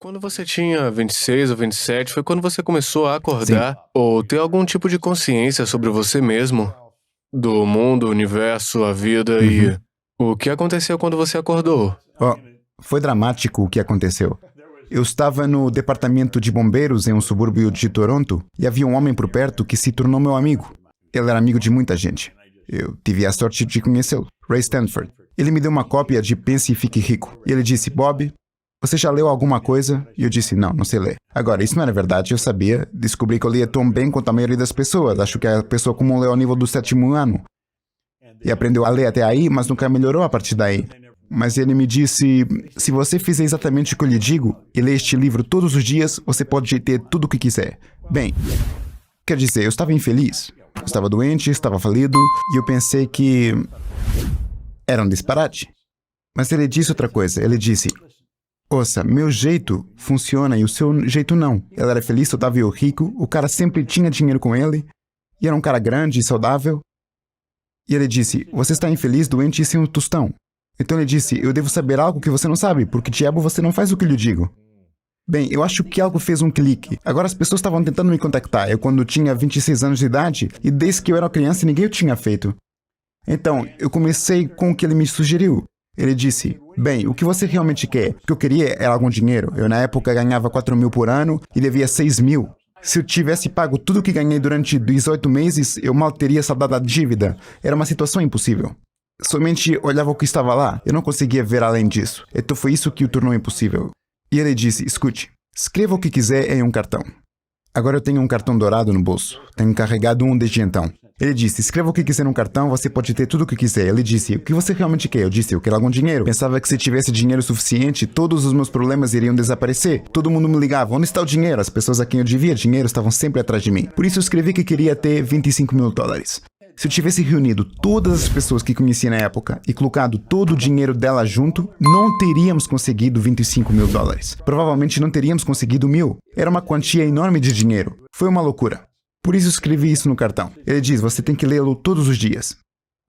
Quando você tinha 26 ou 27, foi quando você começou a Sim. acordar ou ter algum tipo de consciência sobre você mesmo, do mundo, o universo, a vida Uhum. e o que aconteceu quando você acordou? Ó, foi dramático o que aconteceu. Eu estava no departamento de bombeiros em um subúrbio de Toronto e havia um homem por perto que se tornou meu amigo. Ele era amigo de muita gente. Eu tive a sorte de conhecê-lo, Ray Stanford. Ele me deu uma cópia de Pense e Fique Rico. E ele disse, Bob, você já leu alguma coisa? E eu disse, não sei ler. Agora, isso não era verdade, eu sabia. Descobri que eu lia tão bem quanto a maioria das pessoas. Acho que a pessoa comum leu ao nível do 7º ano. E aprendeu a ler até aí, mas nunca melhorou a partir daí. Mas ele me disse, se você fizer exatamente o que eu lhe digo e ler este livro todos os dias, você pode ter tudo o que quiser. Bem, quer dizer, eu estava infeliz. Eu estava doente, estava falido, e eu pensei que era um disparate. Mas ele disse outra coisa, ele disse, ouça, meu jeito funciona e o seu jeito não. Ele era feliz, saudável e rico, o cara sempre tinha dinheiro com ele, e era um cara grande e saudável. E ele disse, você está infeliz, doente e sem um tostão. Então ele disse, eu devo saber algo que você não sabe, porque diabo você não faz o que eu lhe digo. Bem, eu acho que algo fez um clique. Agora as pessoas estavam tentando me contactar. Eu quando tinha 26 anos de idade, e desde que eu era criança ninguém o tinha feito. Então, eu comecei com o que ele me sugeriu. Ele disse, bem, o que você realmente quer? O que eu queria era algum dinheiro. Eu na época ganhava 4 mil por ano e devia 6 mil. Se eu tivesse pago tudo o que ganhei durante 18 meses, eu mal teria saldado a dívida. Era uma situação impossível. Somente olhava o que estava lá. Eu não conseguia ver além disso. Então foi isso que o tornou impossível. E ele disse, escute, escreva o que quiser em um cartão. Agora eu tenho um cartão dourado no bolso. Tenho carregado um desde então. Ele disse, escreva o que quiser num cartão, você pode ter tudo o que quiser. Ele disse, o que você realmente quer? Eu disse, eu quero algum dinheiro. Pensava que se tivesse dinheiro suficiente, todos os meus problemas iriam desaparecer. Todo mundo me ligava, onde está o dinheiro? As pessoas a quem eu devia dinheiro estavam sempre atrás de mim. Por isso eu escrevi que queria ter 25 mil dólares. Se eu tivesse reunido todas as pessoas que conhecia na época e colocado todo o dinheiro dela junto, não teríamos conseguido 25 mil dólares. Provavelmente não teríamos conseguido 1.000. Era uma quantia enorme de dinheiro. Foi uma loucura. Por isso eu escrevi isso no cartão. Ele diz, você tem que lê-lo todos os dias.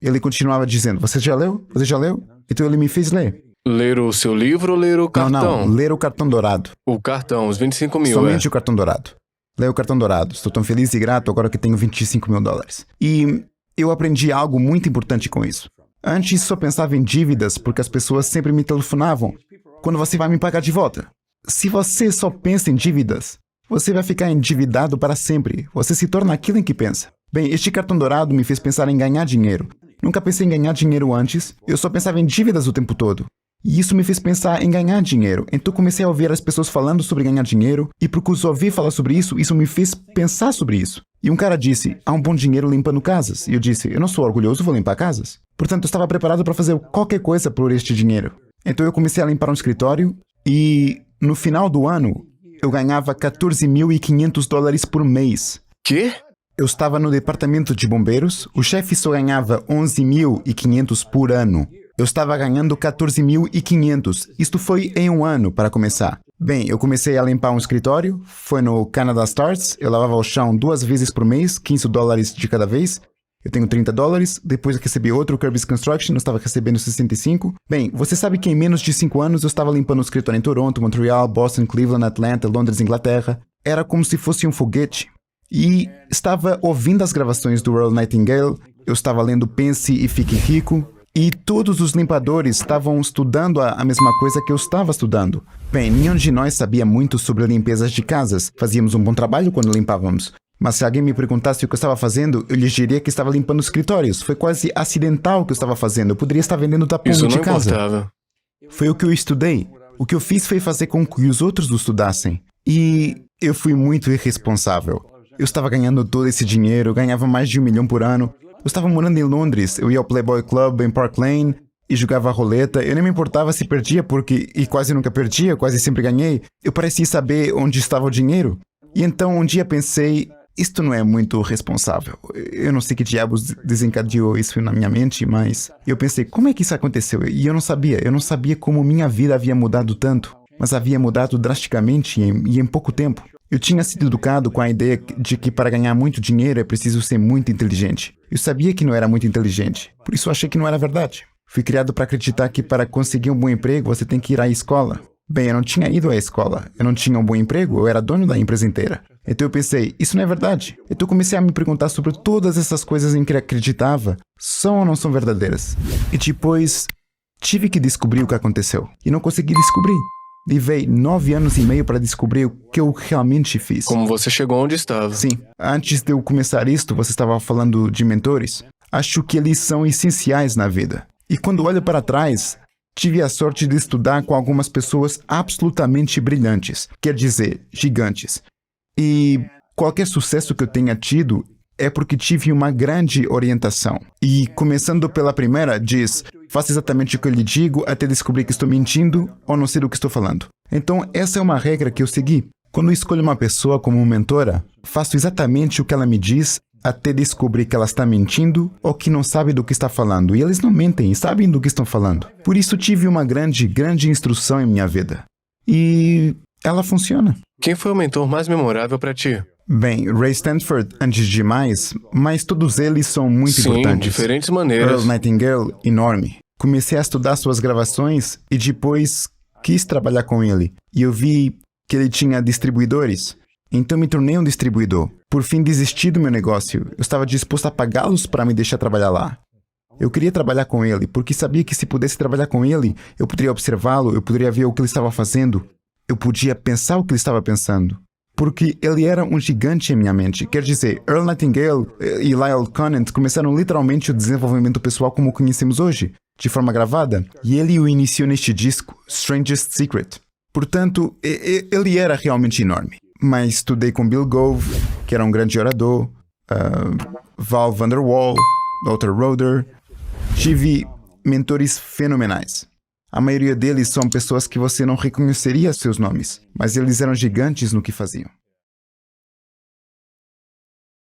Ele continuava dizendo, você já leu? Você já leu? Então ele me fez ler. Ler o seu livro ou ler o cartão? Não, ler o cartão dourado. O cartão, os 25 mil, Somente o cartão dourado. Leia o cartão dourado. Estou tão feliz e grato agora que tenho 25 mil dólares. E eu aprendi algo muito importante com isso. Antes só pensava em dívidas porque as pessoas sempre me telefonavam. Quando você vai me pagar de volta? Se você só pensa em dívidas, você vai ficar endividado para sempre. Você se torna aquilo em que pensa. Bem, este cartão dourado me fez pensar em ganhar dinheiro. Nunca pensei em ganhar dinheiro antes. Eu só pensava em dívidas o tempo todo. E isso me fez pensar em ganhar dinheiro. Então comecei a ouvir as pessoas falando sobre ganhar dinheiro. E por ouvir falar sobre isso me fez pensar sobre isso. E um cara disse, há um bom dinheiro limpando casas. E eu disse, eu não sou orgulhoso, vou limpar casas. Portanto, eu estava preparado para fazer qualquer coisa por este dinheiro. Então eu comecei a limpar um escritório e no final do ano eu ganhava 14.500 dólares por mês. Quê? Eu estava no departamento de bombeiros, o chefe só ganhava 11.500 por ano. Eu estava ganhando 14.500. Isto foi em um ano, para começar. Bem, eu comecei a limpar um escritório, foi no Canada Starts, eu lavava o chão 2 vezes por mês, 15 dólares de cada vez. Eu tenho 30 dólares, depois eu recebi outro Kirby's Construction, eu estava recebendo 65. Bem, você sabe que em menos de 5 anos eu estava limpando um escritório em Toronto, Montreal, Boston, Cleveland, Atlanta, Londres, Inglaterra. Era como se fosse um foguete. E estava ouvindo as gravações do Earl Nightingale, eu estava lendo Pense e Fique Rico, e todos os limpadores estavam estudando a mesma coisa que eu estava estudando. Bem, nenhum de nós sabia muito sobre limpezas de casas, fazíamos um bom trabalho quando limpávamos. Mas se alguém me perguntasse o que eu estava fazendo, eu lhes diria que estava limpando escritórios. Foi quase acidental o que eu estava fazendo. Eu poderia estar vendendo tapume de casa. Importava. Foi o que eu estudei. O que eu fiz foi fazer com que os outros o estudassem. E eu fui muito irresponsável. Eu estava ganhando todo esse dinheiro, eu ganhava mais de 1 milhão por ano. Eu estava morando em Londres, eu ia ao Playboy Club em Park Lane e jogava roleta. Eu nem me importava se perdia, e quase nunca perdia, quase sempre ganhei. Eu parecia saber onde estava o dinheiro. E então um dia pensei, isto não é muito responsável. Eu não sei que diabos desencadeou isso na minha mente, mas eu pensei, como é que isso aconteceu? E eu não sabia como minha vida havia mudado tanto, mas havia mudado drasticamente e em pouco tempo. Eu tinha sido educado com a ideia de que para ganhar muito dinheiro é preciso ser muito inteligente. Eu sabia que não era muito inteligente, por isso achei que não era verdade. Fui criado para acreditar que para conseguir um bom emprego você tem que ir à escola. Bem, eu não tinha ido à escola, eu não tinha um bom emprego, eu era dono da empresa inteira. Então eu pensei, isso não é verdade. Então eu comecei a me perguntar sobre todas essas coisas em que eu acreditava, são ou não são verdadeiras. E depois, tive que descobrir o que aconteceu. E não consegui descobrir. Levei 9 anos e meio para descobrir o que eu realmente fiz. Como você chegou onde estava. Sim, antes de eu começar isto, você estava falando de mentores. Acho que eles são essenciais na vida. E quando olho para trás, tive a sorte de estudar com algumas pessoas absolutamente brilhantes, quer dizer, gigantes. E qualquer sucesso que eu tenha tido é porque tive uma grande orientação. E começando pela primeira, diz, faça exatamente o que eu lhe digo até descobrir que estou mentindo ou não sei do que estou falando. Então, essa é uma regra que eu segui. Quando eu escolho uma pessoa como mentora, faço exatamente o que ela me diz até descobrir que ela está mentindo ou que não sabe do que está falando. E eles não mentem, sabem do que estão falando. Por isso tive uma grande instrução em minha vida. E ela funciona. Quem foi o mentor mais memorável para ti? Bem, Ray Stanford, antes de mais, mas todos eles são muito importantes. Sim, diferentes maneiras. Earl Nightingale, enorme. Comecei a estudar suas gravações e depois quis trabalhar com ele. E eu vi que ele tinha distribuidores. Então me tornei um distribuidor. Por fim, desisti do meu negócio. Eu estava disposto a pagá-los para me deixar trabalhar lá. Eu queria trabalhar com ele, porque sabia que se pudesse trabalhar com ele, eu poderia observá-lo, eu poderia ver o que ele estava fazendo. Eu podia pensar o que ele estava pensando. Porque ele era um gigante em minha mente. Quer dizer, Earl Nightingale e Lyle Conant começaram literalmente o desenvolvimento pessoal como o conhecemos hoje, de forma gravada. E ele o iniciou neste disco, Strangest Secret. Portanto, ele era realmente enorme. Mas estudei com Bill Gove, que era um grande orador, Val Vanderwall, Walter Roeder. Tive mentores fenomenais. A maioria deles são pessoas que você não reconheceria seus nomes, mas eles eram gigantes no que faziam.